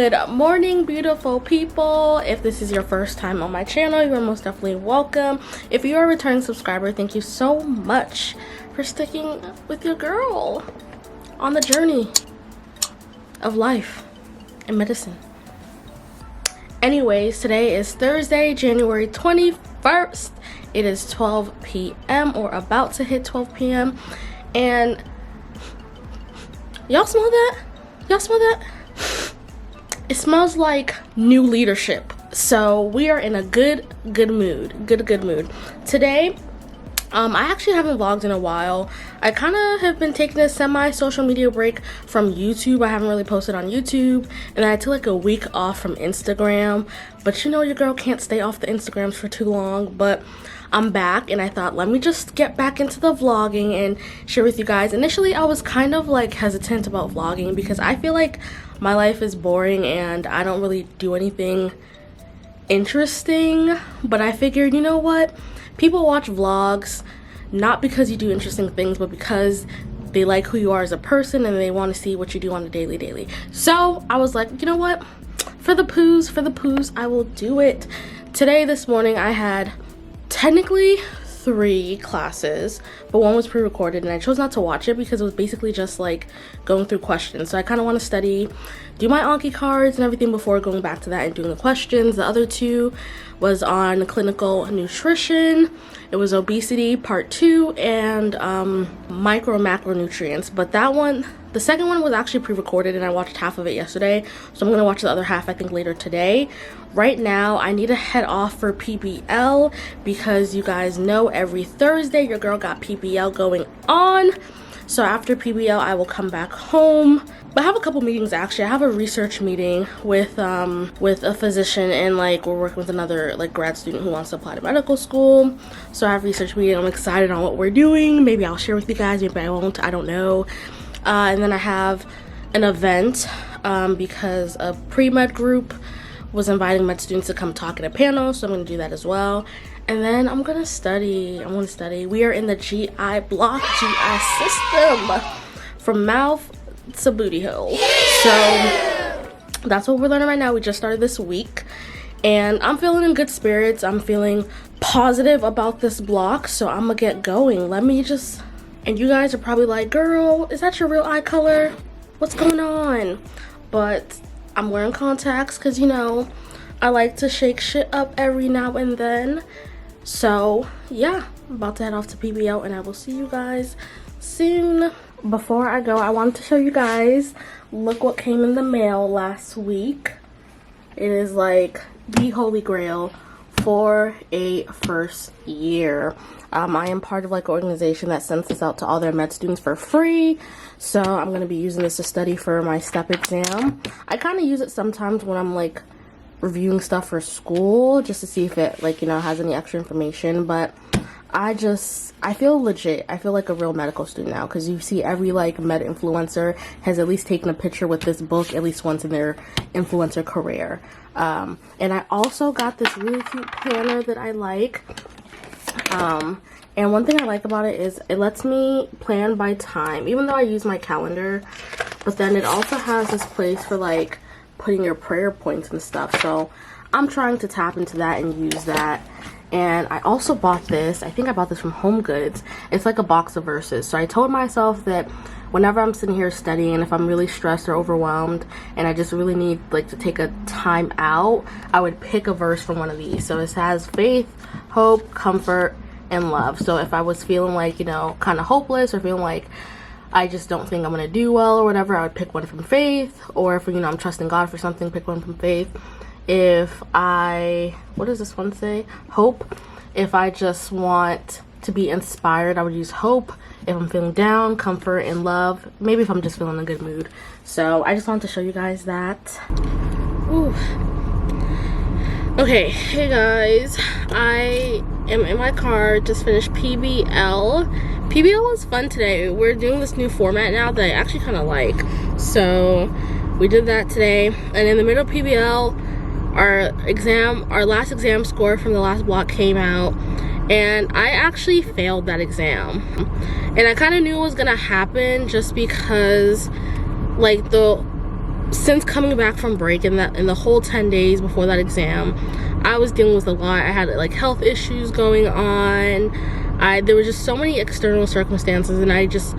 Good morning, beautiful people. If this is your first time on my channel, you are most definitely welcome. If you are a returning subscriber, thank you so much for sticking with your girl on the journey of life and medicine. Anyways, today is Thursday, January 21st. It is 12 p.m. or about to hit 12 p.m. And y'all smell that? Y'all smell that? It smells like new leadership. So we are in a good mood. Good mood. Today, I actually haven't vlogged in a while. I kind of have been taking a semi-social media break from YouTube. I haven't really posted on YouTube. And I took like a week off from Instagram. But you know your girl can't stay off the Instagrams for too long. But I'm back and I thought, let me just get back into the vlogging and share with you guys. Initially, I was kind of like hesitant about vlogging because I feel like my life is boring and I don't really do anything interesting. But I figured, you know what? People watch vlogs not because you do interesting things, but because they like who you are as a person and they want to see what you do on a daily. So I was like, you know what? For the POOHS, I will do it. Today, this morning, I had technically 3 classes, but one was pre-recorded and I chose not to watch it because it was basically just like going through questions. So I kind of want to study, do my Anki cards and everything before going back to that and doing the questions. The other 2 was on clinical nutrition. It was obesity part 2 and micro and macronutrients. But that one, the second one was actually pre-recorded and I watched half of it yesterday. So I'm going to watch the other half I think later today. Right now, I need to head off for PBL because you guys know every Thursday your girl got PBL going on. So after PBL, I will come back home. But I have a couple meetings actually. I have a research meeting with a physician and like we're working with another like grad student who wants to apply to medical school. So I have a research meeting. I'm excited on what we're doing. Maybe I'll share with you guys, maybe I won't, I don't know. And then I have an event because a PreMed group was inviting med students to come talk at a panel, so I'm going to do that as well. And then I'm going to study. We are in the GI block, GI system, from mouth to booty hole. So that's what we're learning right now. We just started this week and I'm feeling in good spirits. I'm feeling positive about this block, so I'm going to get going. And you guys are probably like, girl, is that your real eye color? What's going on? But I'm wearing contacts because, you know, I like to shake shit up every now and then. So, yeah, I'm about to head off to PBL and I will see you guys soon. Before I go, I wanted to show you guys, look what came in the mail last week. It is like the holy grail for a first year. I am part of like an organization that sends this out to all their med students for free. So I'm going to be using this to study for my STEP exam. I kind of use it sometimes when I'm like reviewing stuff for school just to see if it like, you know, has any extra information. But I feel legit. I feel like a real medical student now because you see every like med influencer has at least taken a picture with this book at least once in their influencer career. And I also got this really cute planner that I like. And one thing I like about it is it lets me plan by time, even though I use my calendar, but then it also has this place for like putting your prayer points and stuff. So I'm trying to tap into that and use that. And I also bought this. I think I bought this from Home Goods. It's like a box of verses. So I told myself that whenever I'm sitting here studying, if I'm really stressed or overwhelmed and I just really need like to take a time out, I would pick a verse from one of these. So it has faith, hope, comfort, and love. So if I was feeling like, you know, kind of hopeless or feeling like I just don't think I'm gonna do well or whatever, I would pick one from faith. Or if, you know, I'm trusting God for something, pick one from faith. If what does this one say? Hope. If I just want to be inspired, I would use hope. If I'm feeling down, comfort and love. Maybe if I'm just feeling in a good mood. So I just wanted to show you guys that. Ooh. Okay, hey guys, I am in my car, just finished PBL. PBL was fun today. We're doing this new format now that I actually kind of like. So we did that today, and in the middle of PBL, our last exam score from the last block came out, and I actually failed that exam. And I kind of knew it was gonna happen just because like the since coming back from break in the whole 10 days before that exam, I was dealing with a lot. I had like health issues going on. There were just so many external circumstances, and I just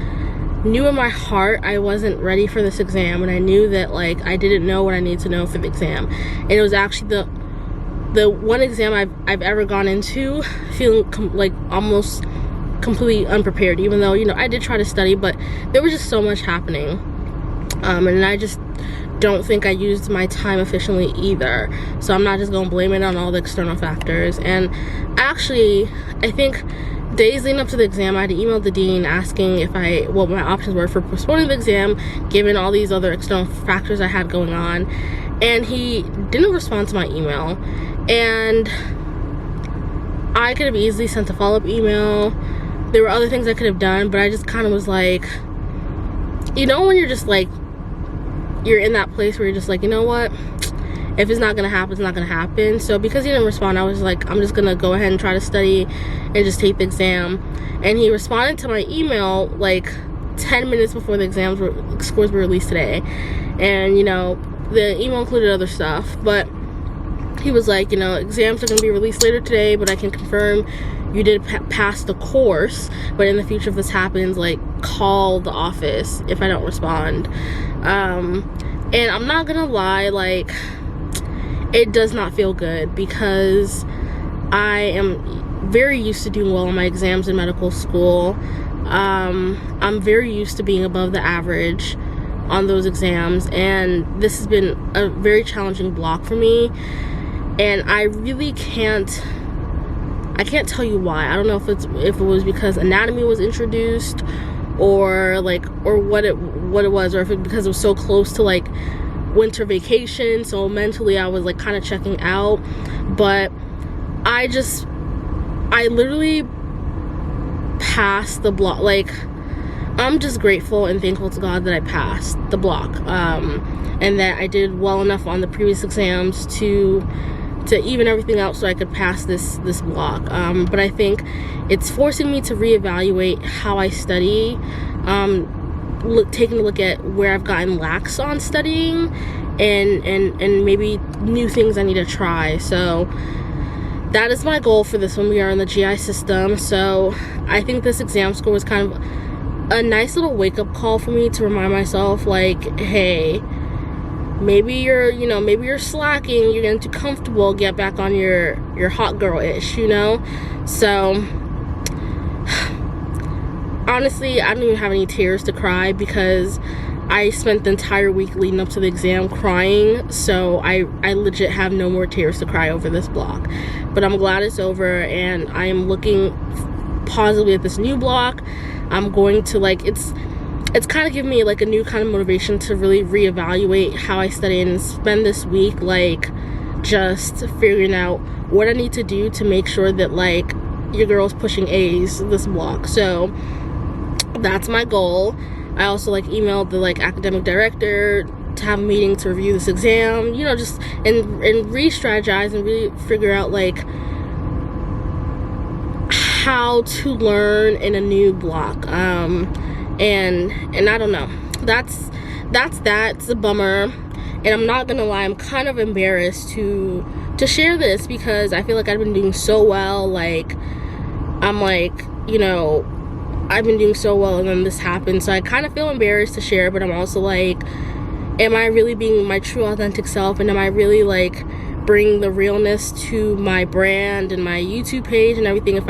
knew in my heart I wasn't ready for this exam, and I knew that like I didn't know what I needed to know for the exam. And it was actually the one exam I've ever gone into feeling like almost completely unprepared, even though, you know, I did try to study, but there was just so much happening. And I just don't think I used my time efficiently either. So I'm not just gonna blame it on all the external factors. And actually, I think days leading up to the exam, I had emailed the dean asking what my options were for postponing the exam, given all these other external factors I had going on. And he didn't respond to my email. And I could have easily sent a follow-up email. There were other things I could have done, but I just kind of was like, you know, when you're just like, you're in that place where you're just like, you know what, if it's not gonna happen, it's not gonna happen. So because he didn't respond, I was like, I'm just gonna go ahead and try to study and just take the exam. And he responded to my email like 10 minutes before the scores were released today. And you know, the email included other stuff, but he was like, you know, exams are gonna be released later today, but I can confirm you did pass the course, but in the future if this happens, like, call the office if I don't respond. And I'm not gonna lie, like, it does not feel good, because I am very used to doing well on my exams in medical school. I'm very used to being above the average on those exams, and this has been a very challenging block for me. And I really can't tell you why. I don't know if it was because anatomy was introduced, or what it was, or if it because it was so close to like winter vacation, so mentally I was like kind of checking out. But I literally passed the block. Like, I'm just grateful and thankful to God that I passed the block, and that I did well enough on the previous exams to even everything out so I could pass this block. But I think it's forcing me to reevaluate how I study, taking a look at where I've gotten lax on studying, and maybe new things I need to try. So that is my goal for this when we are in the GI system. So I think this exam score was kind of a nice little wake-up call for me to remind myself, like, hey, maybe you're slacking, you're getting too comfortable, get back on your hot girl-ish, you know? So honestly, I don't even have any tears to cry, because I spent the entire week leading up to the exam crying. So I legit have no more tears to cry over this block. But I'm glad it's over, and I am looking positively at this new block. I'm going to, like, it's kind of given me like a new kind of motivation to really reevaluate how I study, and spend this week like just figuring out what I need to do to make sure that like your girl's pushing A's this block. So that's my goal. I also like emailed the like academic director to have a meeting to review this exam, you know, just and re-strategize and really figure out like how to learn in a new block. And I don't know, that's a bummer. And I'm not gonna lie, I'm kind of embarrassed to share this, because I feel like I've been doing so well. Like, I'm like, you know, I've been doing so well, and then this happened, so I kind of feel embarrassed to share. But I'm also like, am I really being my true authentic self, and am I really like bring the realness to my brand and my YouTube page and everything if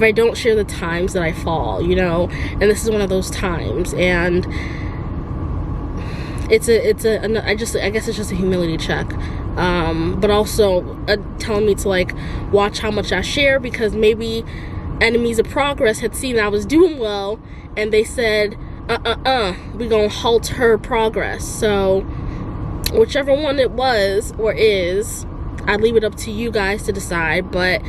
I don't share the times that I fall, you know? And this is one of those times, and I guess it's just a humility check, but also telling me to like watch how much I share, because maybe enemies of progress had seen I was doing well, and they said we gonna halt her progress. So whichever one it was or is, I leave it up to you guys to decide. But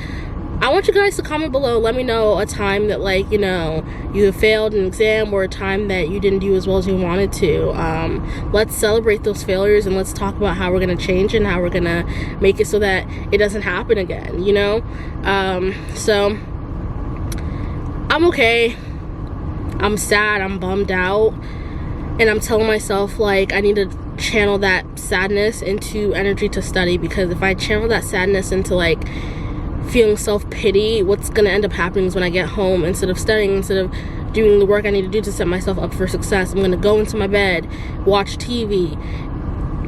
I want you guys to comment below. Let me know a time that, like, you know, you have failed an exam, or a time that you didn't do as well as you wanted to. Let's celebrate those failures, and let's talk about how we're gonna change and how we're gonna make it so that it doesn't happen again, you know? So I'm okay. I'm sad, I'm bummed out. and I'm telling myself like I need to channel that sadness into energy to study, because if I channel that sadness into like feeling self-pity, what's gonna end up happening is when I get home, instead of studying, instead of doing the work I need to do to set myself up for success, I'm gonna go into my bed, watch TV,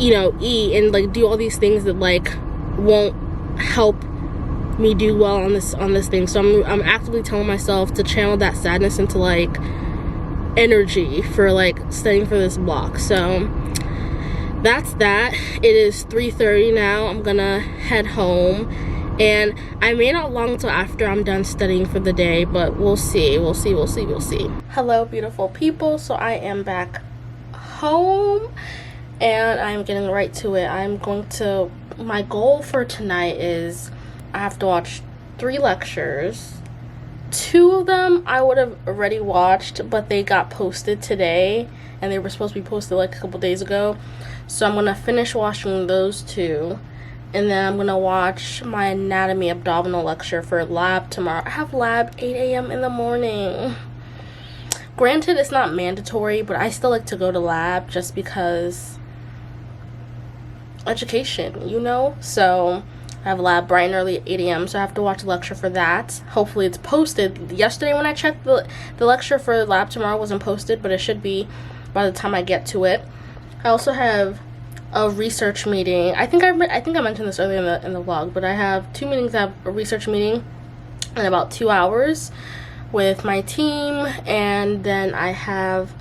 you know, eat, and like do all these things that like won't help me do well on this thing. So I'm actively telling myself to channel that sadness into like energy for like studying for this block. So that's that. It is 3:30 now. I'm gonna head home, and I may not log until after I'm done studying for the day, but we'll see. Hello, beautiful people. So I am back home, and I'm getting right to it. My goal for tonight is I have to watch 3 lectures. 2 of them I would have already watched, but they got posted today, and they were supposed to be posted like a couple days ago. So I'm gonna finish watching those 2, and then I'm gonna watch my anatomy abdominal lecture for lab tomorrow. I have lab 8 a.m. in the morning. Granted, it's not mandatory, but I still like to go to lab just because education, you know? So I have lab bright and early at 8 a.m. so I have to watch a lecture for that. Hopefully it's posted. Yesterday when I checked, the lecture for lab tomorrow wasn't posted, but it should be by the time I get to it. I also have a research meeting. I think I mentioned this earlier in the vlog, but I have 2 meetings. I have a research meeting in about 2 hours with my team, and then I have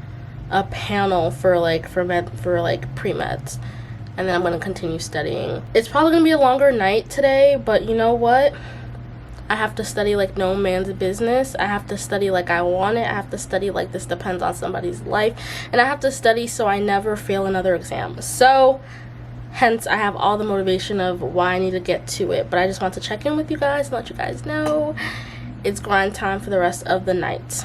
a panel for PreMeds, and then I'm going to continue studying. It's probably going to be a longer night today, but you know what? I have to study like no man's business. I have to study like I want it. I have to study like this depends on somebody's life. And I have to study so I never fail another exam. So, hence, I have all the motivation of why I need to get to it. But I just want to check in with you guys and let you guys know it's grind time for the rest of the night.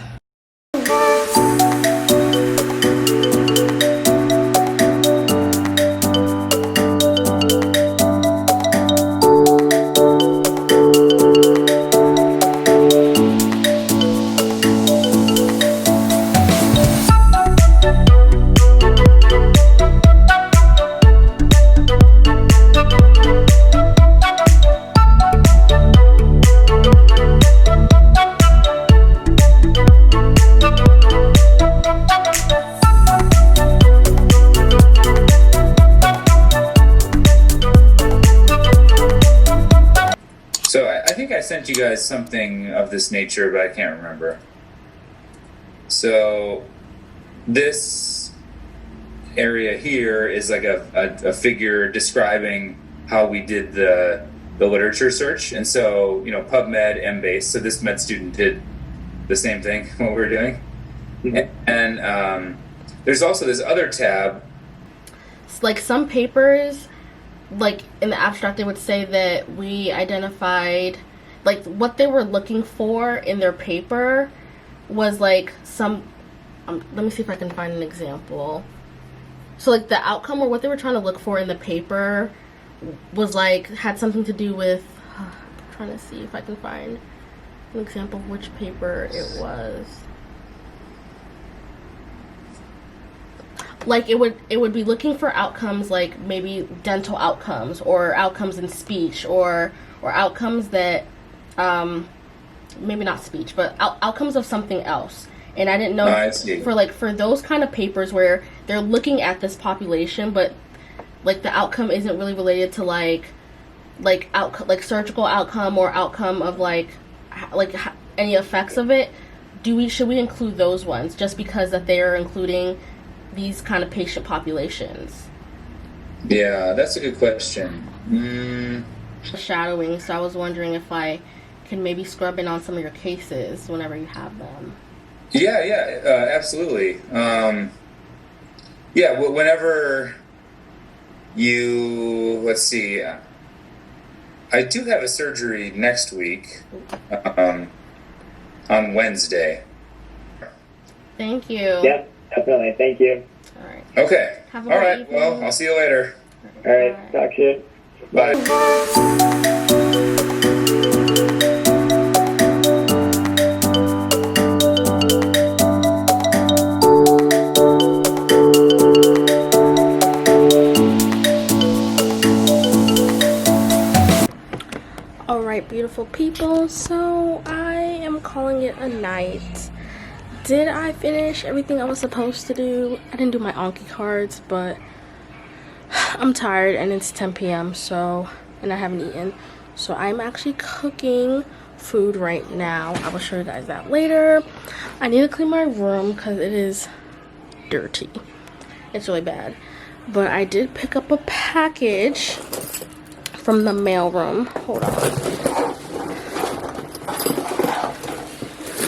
I sent you guys something of this nature, but I can't remember. So this area here is like a figure describing how we did the literature search. And so, you know, PubMed, Embase. So this med student did the same thing, what we were doing. Mm-hmm. And there's also this other tab. It's like some papers, like in the abstract, they would say that we identified, like what they were looking for in their paper was like some, let me see if I can find an example. So like the outcome or what they were trying to look for in the paper was like, had something to do with, I'm trying to see if I can find an example of which paper it was. Like it would be looking for outcomes like maybe dental outcomes or outcomes in speech or outcomes that maybe not speech but outcomes of something else. And I didn't know for those kind of papers where they're looking at this population but like the outcome isn't really related to like surgical outcome or outcome of like any effects of it. Should we include those ones just because that they are including these kind of patient populations? Yeah, that's a good question. Shadowing, so I was wondering if I can maybe scrub in on some of your cases whenever you have them. Yeah, absolutely. Yeah, whenever you, let's see, I do have a surgery next week on Wednesday. Thank you. Yep, definitely. Thank you. All right. Okay. Have a All good right. evening. Well, I'll see you later. All right. Talk soon. Bye. beautiful people. So I am calling it a night. Did I finish everything I was supposed to do? I didn't do my Anki cards, but I'm tired and it's 10 p.m. and I haven't eaten. So I'm actually cooking food right now. I will show you guys that later. I need to clean my room because it is dirty. It's really bad. But I did pick up a package from the mailroom. Hold on.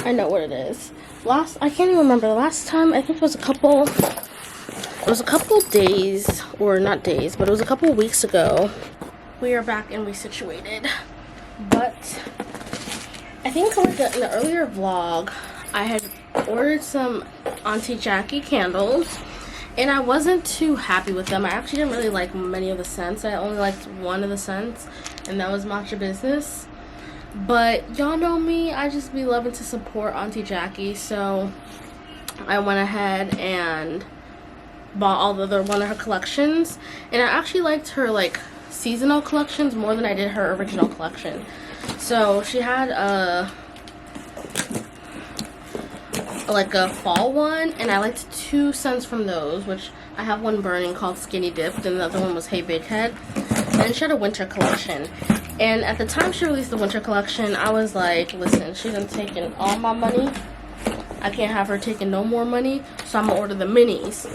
I know what it is. I can't even remember the last time. I think it was a couple days, or not days, but it was a couple weeks ago. We are back and resituated. But I think like in the earlier vlog, I had ordered some Auntie Jackie candles, and I wasn't too happy with them. I actually didn't really like many of the scents. I only liked one of the scents, and that was Matcha Business. But y'all know me, I just be loving to support Auntie Jackie, so I went ahead and bought all the other one of her collections. And I actually liked her like seasonal collections more than I did her original collection. So she had a fall one, and I liked 2 scents from those, which I have one burning called Skinny Dipped, and the other one was Hey Big Head. And she had a winter collection. And at the time she released the winter collection, I was like, listen, she done taken all my money. I can't have her taking no more money, so I'm gonna order the minis.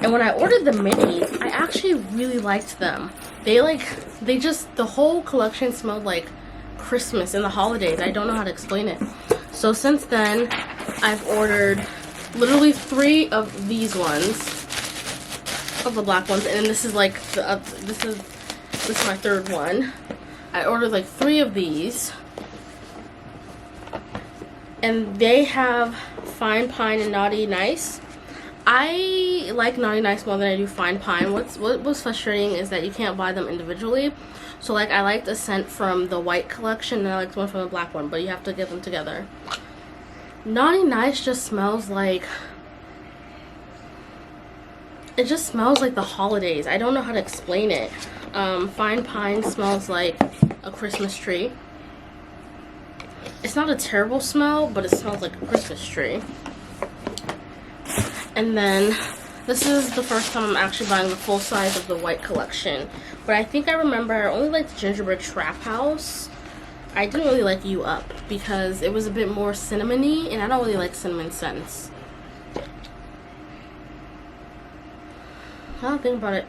And when I ordered the minis, I actually really liked them. The whole collection smelled like Christmas and the holidays. I don't know how to explain it. So since then, I've ordered literally 3 of these ones, of the black ones, and this is like this is my 3rd one. I ordered like 3 of these, and they have Fine Pine and Naughty Nice. I like Naughty Nice more than I do Fine Pine. What was frustrating is that you can't buy them individually. So like I liked a scent from the white collection and I liked one from the black one, but you have to get them together. Naughty Nice just smells like, it just smells like the holidays. I don't know how to explain it. Fine Pine smells like a Christmas tree. It's not a terrible smell, but it smells like a Christmas tree. And then this is the first time I'm actually buying the full size of the white collection. But I think I remember I only liked Gingerbread Trap House. I didn't really like You Up because it was a bit more cinnamony, and I don't really like cinnamon scents. I don't think about it.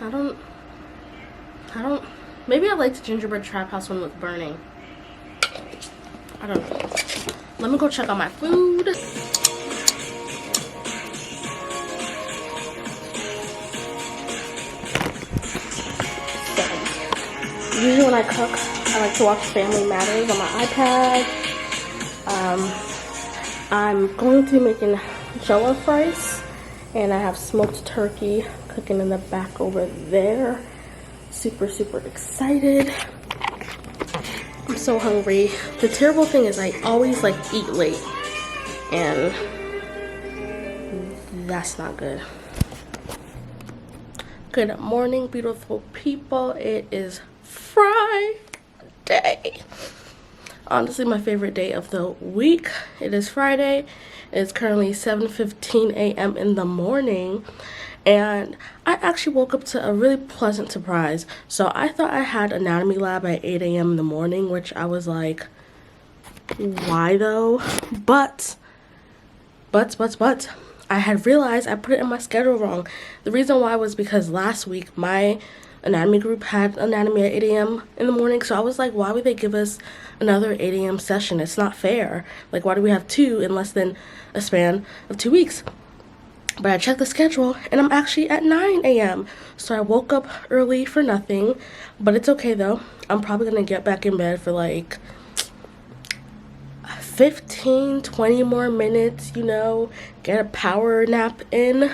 I don't, maybe I liked Gingerbread Trap House one with burning. I don't know. Let me go check on my food. Usually when I cook, I like to watch Family Matters on my iPad. I'm going to be making jollof rice, and I have smoked turkey cooking in the back over there. Super, super excited. I'm so hungry. The terrible thing is I always like eat late, and that's not good. Good morning, beautiful people. It is Friday. Honestly, my favorite day of the week. It is Friday. It's currently 7:15 a.m. in the morning, and I actually woke up to a really pleasant surprise. So I thought I had anatomy lab at 8 a.m. in the morning, which I was like, why though? But I had realized I put it in my schedule wrong. The reason why was because last week my anatomy group had anatomy at 8 a.m. in the morning, so I was like, why would they give us another 8 a.m. session? It's not fair. Like, why do we have 2 in less than a span of 2 weeks? But I checked the schedule, and I'm actually at 9 a.m. So I woke up early for nothing, but it's okay though. I'm probably gonna get back in bed for like 15-20 more minutes, you know, get a power nap in,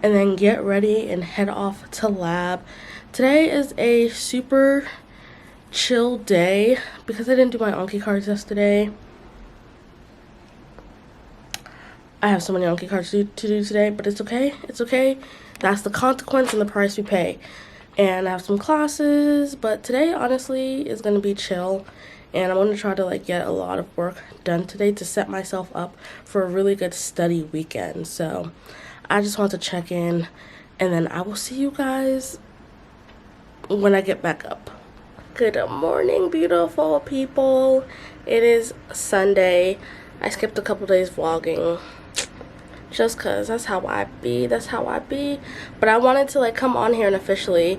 and then get ready and head off to lab. Today is a super chill day because I didn't do my Anki cards yesterday. I have so many Anki cards to do today, but it's okay. It's okay. That's the consequence and the price we pay. and I have some classes, but today honestly is going to be chill, and I'm going to try to like get a lot of work done today to set myself up for a really good study weekend. So I just want to check in, and then I will see you guys when I get back up. Good morning, beautiful people. It is Sunday. I skipped a couple days vlogging just cause that's how I be. But I wanted to like come on here and officially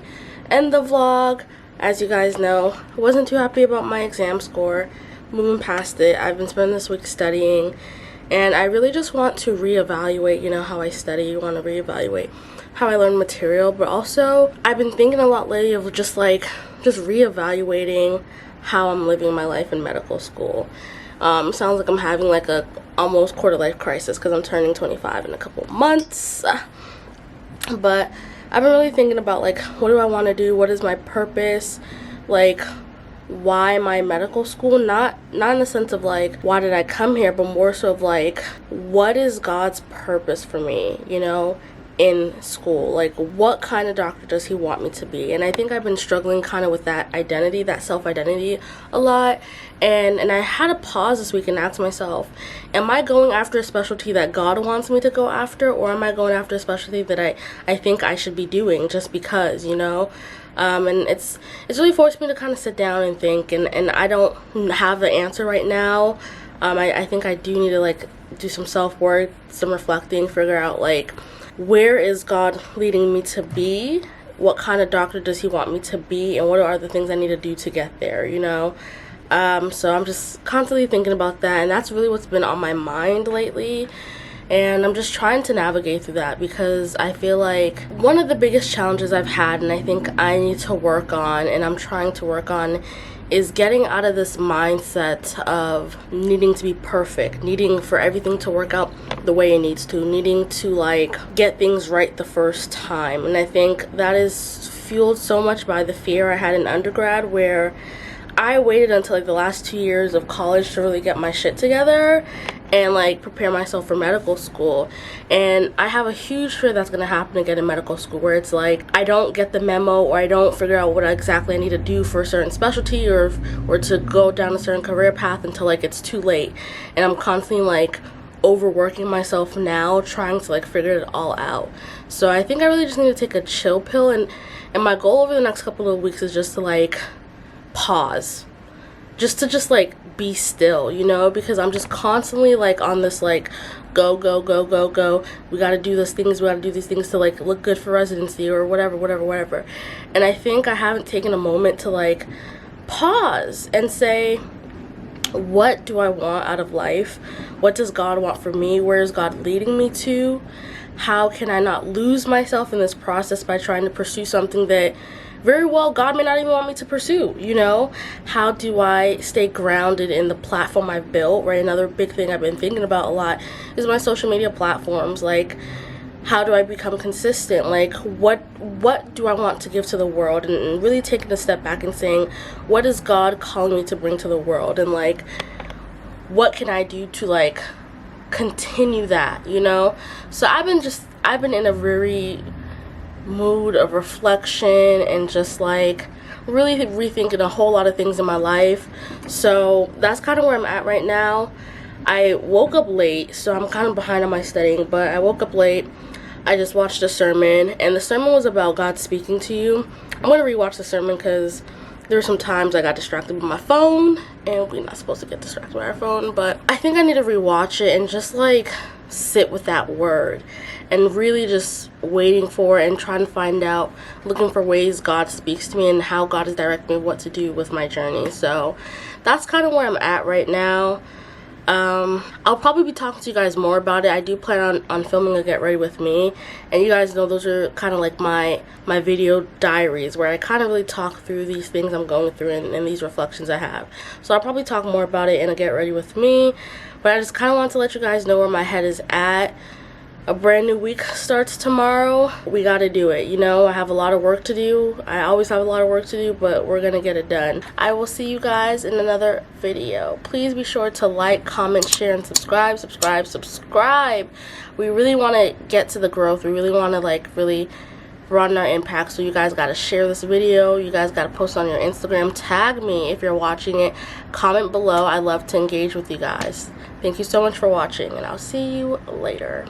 end the vlog. As you guys know, I wasn't too happy about my exam score. Moving past it, I've been spending this week studying, and I really just want to reevaluate, you know, how I study. You want to reevaluate how I learn material, but also I've been thinking a lot lately of just reevaluating how I'm living my life in medical school. Sounds like I'm having like a almost quarter life crisis because I'm turning 25 in a couple months. But I've been really thinking about like, what do I want to do? What is my purpose? Like, why am I in medical school? Not in the sense of like, why did I come here, but more so of like, what is God's purpose for me, you know, in school? Like, what kind of doctor does he want me to be? And I think I've been struggling kind of with that identity, that self-identity a lot. And I had to pause this week and ask myself, am I going after a specialty that God wants me to go after, or am I going after a specialty that I think I should be doing just because, you know? And it's really forced me to kind of sit down and think, and I don't have the answer right now. I think I do need to like do some self-work, some reflecting, figure out like, where is God leading me to be? What kind of doctor does he want me to be? And what are the things I need to do to get there, you know? So I'm just constantly thinking about that, and that's really what's been on my mind lately. And I'm just trying to navigate through that because I feel like one of the biggest challenges I've had, and I think I need to work on, and I'm trying to work on, is getting out of this mindset of needing to be perfect, needing for everything to work out the way it needs to, needing to like get things right the first time. And I think that is fueled so much by the fear I had in undergrad, where I waited until like the last 2 years of college to really get my shit together and like prepare myself for medical school. And I have a huge fear that's gonna happen again in medical school, where it's like I don't get the memo, or I don't figure out what exactly I need to do for a certain specialty, or to go down a certain career path until like it's too late. And I'm constantly like overworking myself now, trying to like figure it all out. So I think I really just need to take a chill pill, and my goal over the next couple of weeks is just to like pause, just to like be still, you know, because I'm just constantly like on this like go, we gotta do these things to like look good for residency or whatever. And I think I haven't taken a moment to like pause and say, what do I want out of life? What does God want for me? Where is God leading me to? How can I not lose myself in this process by trying to pursue something that very well God may not even want me to pursue, you know? How do I stay grounded in the platform I've built, right? Another big thing I've been thinking about a lot is my social media platforms. Like, how do I become consistent? Like, what do I want to give to the world? And really taking a step back and saying, what is God calling me to bring to the world? And like, what can I do to like continue that, you know? So I've been in a very mood of reflection and just like really rethinking a whole lot of things in my life. So that's kind of where I'm at right now. I woke up late, so I'm kind of behind on my studying, but I woke up late. I just watched a sermon, and the sermon was about God speaking to you. I'm going to rewatch the sermon because there were some times I got distracted with my phone, and we're not supposed to get distracted by our phone, but I think I need to rewatch it and just like sit with that word and really just waiting for and trying to find out, looking for ways God speaks to me and how God is directing me what to do with my journey. So that's kind of where I'm at right now. I'll probably be talking to you guys more about it. I do plan on filming a Get Ready With Me, and you guys know those are kind of like my video diaries, where I kind of really talk through these things I'm going through and these reflections I have. So I'll probably talk more about it in a Get Ready With Me, but I just kind of want to let you guys know where my head is at. A brand new week starts tomorrow. We gotta do it, you know? I have a lot of work to do. I always have a lot of work to do, but we're gonna get it done. I will see you guys in another video. Please be sure to like, comment, share, and subscribe. We really want to get to the growth. We really want to like really broaden our impact. So you guys got to share this video. You guys got to post on your Instagram. Tag me if you're watching it. Comment below. I love to engage with you guys. Thank you so much for watching, and I'll see you later.